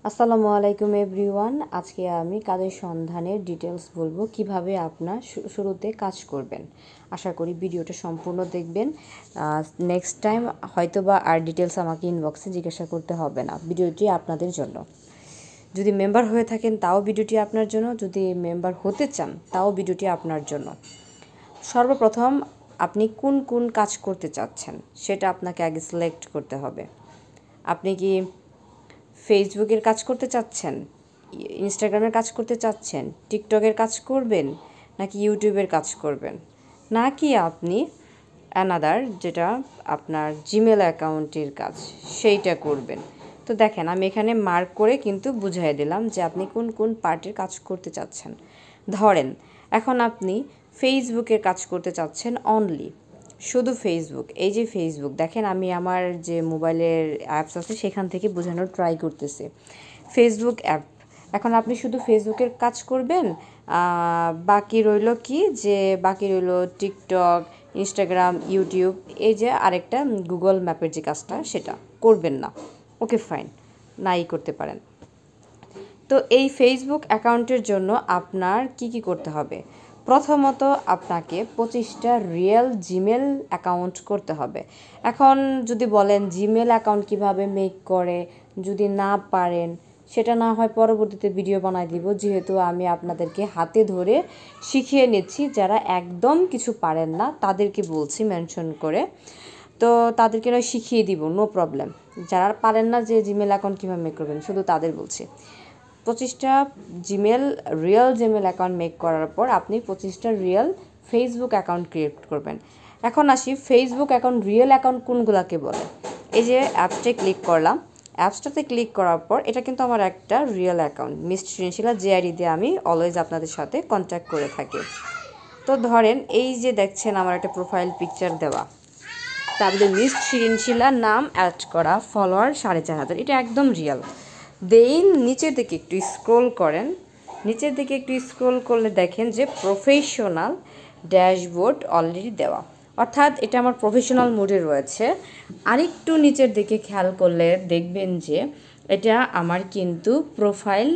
আসসালামু আলাইকুম এভরিওয়ান। আজকে আমি কাজের সন্ধানের ডিটেলস বলবো, কিভাবে আপনার শুরুতে কাজ করবেন। আশা করি ভিডিওটা সম্পূর্ণ দেখবেন। নেক্সট টাইম হয়তোবা আর ডিটেলস আমাকে ইনবক্সে জিজ্ঞাসা করতে হবে না। ভিডিওটি আপনাদের জন্য। যদি মেম্বার হয়ে থাকেন তাও ভিডিওটি আপনার জন্য, যদি মেম্বার হতে চান তাও ভিডিওটি আপনার জন্য। সর্বপ্রথম আপনি কোন কোন কাজ করতে চাচ্ছেন সেটা আপনাকে আগে সিলেক্ট করতে হবে। আপনি কি ফেসবুকের কাজ করতে চাচ্ছেন, ইনস্টাগ্রামের কাজ করতে চাচ্ছেন, টিকটকের কাজ করবেন, নাকি ইউটিউবের কাজ করবেন, নাকি আপনি অ্যানাদার যেটা আপনার জিমেল অ্যাকাউন্টের কাজ সেইটা করবেন। তো দেখেন, আমি এখানে মার্ক করে কিন্তু বুঝিয়ে দিলাম যে আপনি কোন কোন পার্টের কাজ করতে চাচ্ছেন। ধরেন এখন আপনি ফেসবুকের কাজ করতে চাচ্ছেন অনলি, শুধু ফেসবুক। এই যে ফেসবুক দেখেন, আমি আমার যে মোবাইলের অ্যাপস আছে সেখান থেকে বোঝানোর ট্রাই করতেছি। ফেসবুক অ্যাপ, এখন আপনি শুধু ফেসবুকের কাজ করবেন, বাকি রইল কি যে বাকি রইল টিকটক, ইনস্টাগ্রাম, ইউটিউব, এই যে আরেকটা গুগল ম্যাপের যে কাজটা সেটা করবেন না। ওকে ফাইন, নাই করতে পারেন। তো এই ফেসবুক অ্যাকাউন্টের জন্য আপনার কি কি করতে হবে? প্রথমত আপনাকে 25টা রিয়েল জিমেল অ্যাকাউন্ট করতে হবে। এখন যদি বলেন জিমেল অ্যাকাউন্ট কিভাবে মেক করে, যদি না পারেন সেটা না হয় পরবর্তীতে ভিডিও বানাই দিব, যেহেতু আমি আপনাদেরকে হাতে ধরে শিখিয়ে নিচ্ছি। যারা একদম কিছু পারেন না তাদেরকে বলছি মেনশন করে, তো তাদেরকে নয় শিখিয়ে দিব, নো প্রবলেম। যারা পারেন না যে জিমেল অ্যাকাউন্ট কীভাবে মেক করবেন শুধু তাদের বলছি। 25টা রিয়েল জিমেল অ্যাকাউন্ট মেক করার পর আপনি 25টা রিয়েল ফেসবুক অ্যাকাউন্ট ক্রিয়েট করবেন। এখন আসি ফেসবুক অ্যাকাউন্ট, রিয়েল অ্যাকাউন্ট কোনগুলোকে বলে। এই যে অ্যাপসটা ক্লিক করলাম, অ্যাপসটাতে ক্লিক করার পর এটা কিন্তু আমার একটা রিয়েল অ্যাকাউন্ট, মিস সৃজনশীলা জেআইডি দিয়ে আমি অলওয়েজ আপনাদের সাথে কন্ট্যাক্ট করে থাকি। তো ধরেন এই যে দেখছেন আমার একটা প্রোফাইল পিকচার দেওয়া, তারপরে মিস সৃজনশীলা নাম অ্যাড করা, ফলোয়ার 4500, এটা একদম রিয়েল। দেন নিচের দিকে একটু স্ক্রোল করেন, নিচের দিকে একটু স্ক্রোল করলে দেখেন যে প্রফেশনাল ড্যাশবোর্ড অলরেডি দেওয়া, অর্থাৎ এটা আমার প্রফেশনাল মোডে রয়েছে। আরেকটু নিচের দিকে খেয়াল করলে দেখবেন যে এটা আমার কিন্তু প্রোফাইল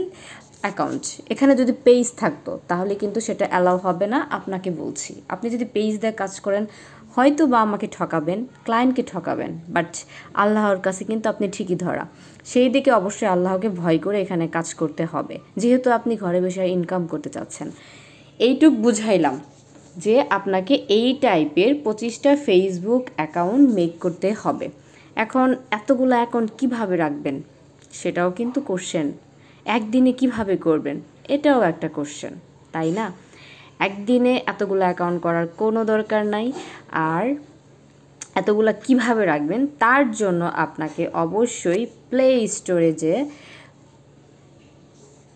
অ্যাকাউন্ট। এখানে যদি পেজ থাকতো তাহলে কিন্তু সেটা অ্যালাউ হবে না, আপনাকে বলছি। আপনি যদি পেজ দিয়ে কাজ করেন হয়তো বা আমাকে ঠকাবেন, ক্লায়েন্টকে ঠকাবেন, বাট আল্লাহর কাছে কিন্তু আপনি ঠিকই ধরা। সেই দিকে অবশ্যই আল্লাহকে ভয় করে এখানে কাজ করতে হবে, যেহেতু আপনি ঘরে বসে ইনকাম করতে চাচ্ছেন। এইটুক বুঝাইলাম যে আপনাকে এই টাইপের 25টা ফেসবুক অ্যাকাউন্ট মেক করতে হবে। এখন এতগুলো অ্যাকাউন্ট কিভাবে রাখবেন সেটাও কিন্তু কোশ্চেন। একদিনে কিভাবে করবেন এটাও একটা কোশ্চেন, তাই না? একদিনে এতগুলো অ্যাকাউন্ট করার কোনো দরকার নাই। আর এতগুলো কিভাবে রাখবেন তার জন্য আপনাকে অবশ্যই প্লে স্টোরে যে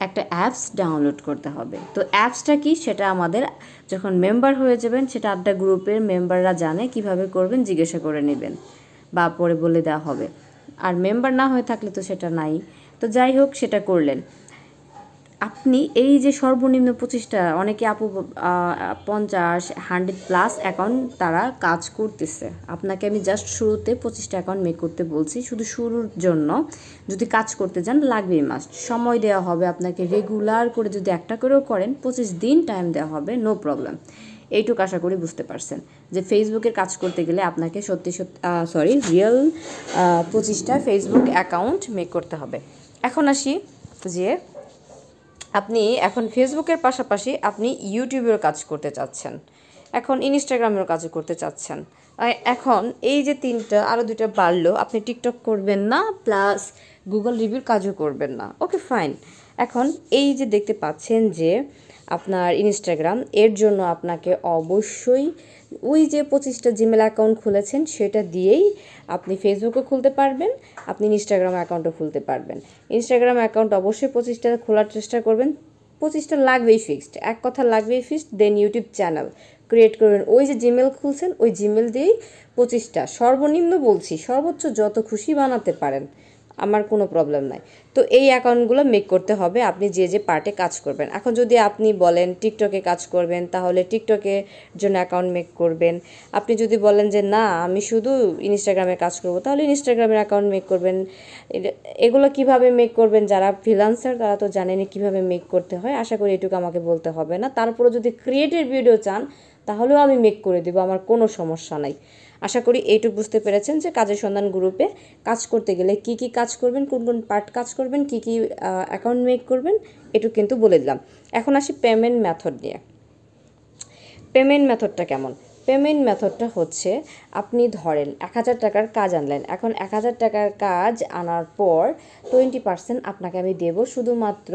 একটা অ্যাপস ডাউনলোড করতে হবে। তো অ্যাপসটা কি সেটা আমাদের যখন মেম্বার হয়ে যাবেন সেটা আড্ডা গ্রুপের মেম্বাররা জানে, কিভাবে করবেন জিজ্ঞাসা করে নেবেন বা পরে বলে দেওয়া হবে। আর মেম্বার না হয়ে থাকলে তো সেটা নাই। তো যাই হোক, সেটা করলেন আপনি। এই যে সর্বনিম্ন 25টা, অনেকে আপু 50, 100+ অ্যাকাউন্ট তারা কাজ করতেছে। আপনাকে আমি জাস্ট শুরুতে 25টা অ্যাকাউন্ট মেক করতে বলছি, শুধু শুরুর জন্য। যদি কাজ করতে যান লাগবেই মাস্ট, সময় দেওয়া হবে আপনাকে রেগুলার করে। যদি একটা করেও করেন 25 দিন টাইম দেওয়া হবে, নো প্রবলেম। এইটুকু আশা করি বুঝতে পারছেন যে ফেসবুকের কাজ করতে গেলে আপনাকে রিয়েল 25টা ফেসবুক অ্যাকাউন্ট মেক করতে হবে। এখন আসি যে আপনি এখন ফেসবুকের পাশাপাশি আপনি ইউটিউবের কাজ করতে চাচ্ছেন, এখন ইনস্টাগ্রামের কাজও করতে চাচ্ছেন। এখন এই যে 3টা, আরও 2টা বাড়লো, আপনি টিকটক করবেন না, প্লাস গুগল রিভিউর কাজও করবেন না। Okay fine. এখন এই যে দেখতে পাচ্ছেন যে আপনার ইনস্টাগ্রাম, এর জন্য আপনাকে অবশ্যই ওই যে 25টা জিমেল অ্যাকাউন্ট খুলেছেন সেটা দিয়েই আপনি ফেসবুকও খুলতে পারবেন, আপনি ইনস্টাগ্রাম অ্যাকাউন্টও খুলতে পারবেন। ইনস্টাগ্রাম অ্যাকাউন্ট অবশ্যই 25টা খোলার চেষ্টা করবেন, 25টা লাগবেই ফিক্সড, এক কথা লাগবেই ফিক্সড। দেন ইউটিউব চ্যানেল ক্রিয়েট করবেন, ওই যে জিমেল খুলছেন ওই জিমেল দিয়েই 25টা, সর্বনিম্ন বলছি, সর্বোচ্চ যত খুশি বানাতে পারেন, আমার কোনো প্রবলেম নাই। তো এই অ্যাকাউন্টগুলো মেক করতে হবে আপনি যে যে পার্টে কাজ করবেন। এখন যদি আপনি বলেন টিকটকে কাজ করবেন, তাহলে টিকটকের জন্য অ্যাকাউন্ট মেক করবেন। আপনি যদি বলেন যে না আমি শুধু ইনস্টাগ্রামে কাজ করব, তাহলে ইনস্টাগ্রামের অ্যাকাউন্ট মেক করবেন। এগুলো কিভাবে মেক করবেন, যারা ফ্রিল্যান্সার তারা তো জানেনই কীভাবে মেক করতে হয়। আশা করি এটুকু আমাকে বলতে হবে না। তারপরে যদি ক্রিয়েটেড ভিডিও চান তাহলেও আমি মেক করে দেবো, আমার কোনো সমস্যা নাই। আশা করি এইটুকু বুঝতে পেরেছেন যে কাজের সন্ধান গ্রুপে কাজ করতে গেলে কি কি কাজ করবেন, কোন কোন পার্ট কাজ করবেন, কি কি অ্যাকাউন্ট মেক করবেন, এটুকু কিন্তু বলে দিলাম। এখন আসি পেমেন্ট মেথড নিয়ে। পেমেন্ট মেথডটা কেমন? পেমেন্ট মেথডটা হচ্ছে আপনি ধরেন 1000 টাকার কাজ আনলেন। এখন 1000 টাকার কাজ আনার পর 20% আপনাকে আমি দেব, শুধুমাত্র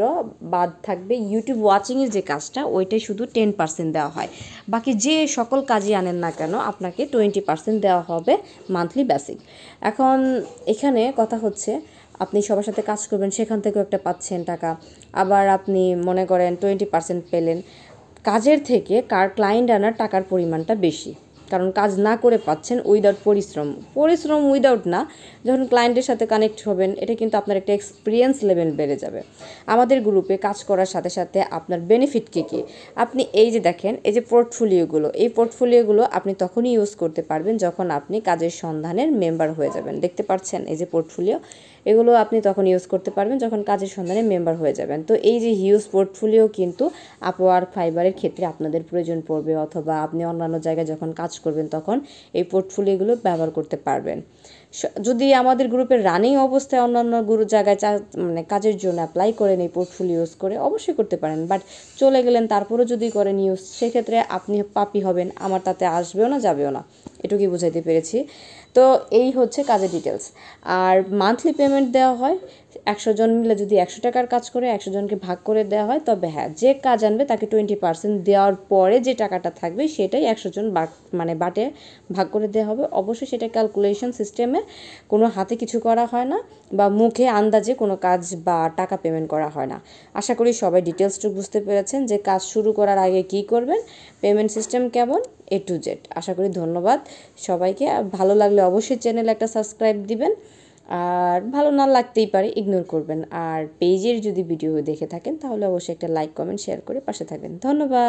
বাদ থাকবে ইউটিউব ওয়াচিংয়ের যে কাজটা, ওইটাই শুধু 10% দেওয়া হয়। বাকি যে সকল কাজই আনেন না কেন আপনাকে 20% দেওয়া হবে মান্থলি বেসিক। এখন এখানে কথা হচ্ছে আপনি সবার সাথে কাজ করবেন, সেখান থেকেও একটা পাচ্ছেন টাকা। আবার আপনি মনে করেন 20% পেলেন, কাজের থেকে ক্লায়েন্ট আনার টাকার পরিমাণটা বেশি, কারণ কাজ না করে পাচ্ছেন উইদাউট পরিশ্রম উইদাউট না। যখন ক্লায়েন্টের সাথে কানেক্ট হবেন, এটা কিন্তু আপনার একটা এক্সপিরিয়েন্স লেভেল বেড়ে যাবে। আমাদের গ্রুপে কাজ করার সাথে সাথে আপনার বেনিফিট কী কী, আপনি এই যে দেখেন এই যে পোর্টফোলিওগুলো, এই পোর্টফোলিওগুলো আপনি তখনই ইউজ করতে পারবেন যখন আপনি কাজের সন্ধানের মেম্বার হয়ে যাবেন। দেখতে পাচ্ছেন এই যে পোর্টফোলিও, এগুলো আপনি তখন ইউজ করতে পারবেন যখন কাজের সন্ধানে মেম্বার হয়ে যাবেন। তো এই যে হিউজ পোর্টফোলিও কিন্তু আপওয়ার্ক, ফাইবারের ক্ষেত্রে আপনাদের প্রয়োজন পড়বে, অথবা আপনি অন্যান্য জায়গায় যখন কাজ করবেন তখন এই পোর্টফোলিওগুলো ব্যবহার করতে পারবেন। যদি আমাদের গ্রুপের রানিং অবস্থায় অন্যান্য জায়গায় মানে কাজের জন্য অ্যাপ্লাই করেন এই পোর্টফোলিও ইউজ করে, অবশ্যই করতে পারেন। বাট চলে গেলেন তারপরেও যদি করেন ইউজ, সেক্ষেত্রে আপনি পাপি হবেন, আমার তাতে আসবেও না যাবেও না। এটুকুই বুঝাইতে পেরেছি। তো এই হচ্ছে কাজের ডিটেলস। আর মান্থলি পেমেন্ট দেওয়া হয় 100 জন মিলে যদি 100 টাকার কাজ করে 100 জনকে ভাগ করে দেওয়া হয়। তবে হ্যাঁ, যে কাজ আনবে তাকে 20% দেওয়ার পরে যে টাকাটা থাকবে সেটাই 100 জন মানে বাটে ভাগ করে দেওয়া হবে। অবশ্যই সেটা ক্যালকুলেশন সিস্টেমে, কোনো হাতে কিছু করা হয় না বা মুখে আন্দাজে কোনো কাজ বা টাকা পেমেন্ট করা হয় না। আশা করি সবাই ডিটেলসটুকু বুঝতে পেরেছেন যে কাজ শুরু করার আগে কী করবেন, পেমেন্ট সিস্টেম কেমন, A to Z। আশা করি ধন্যবাদ সবাইকে। ভালো লাগলে অবশ্যই চ্যানেলে একটা সাবস্ক্রাইব দিবেন, আর ভালো না লাগতেই পারে, ইগনোর করবেন। আর পেজের যদি ভিডিও দেখে থাকেন তাহলে অবশ্যই একটা লাইক, কমেন্ট, শেয়ার করে পাশে থাকবেন। ধন্যবাদ।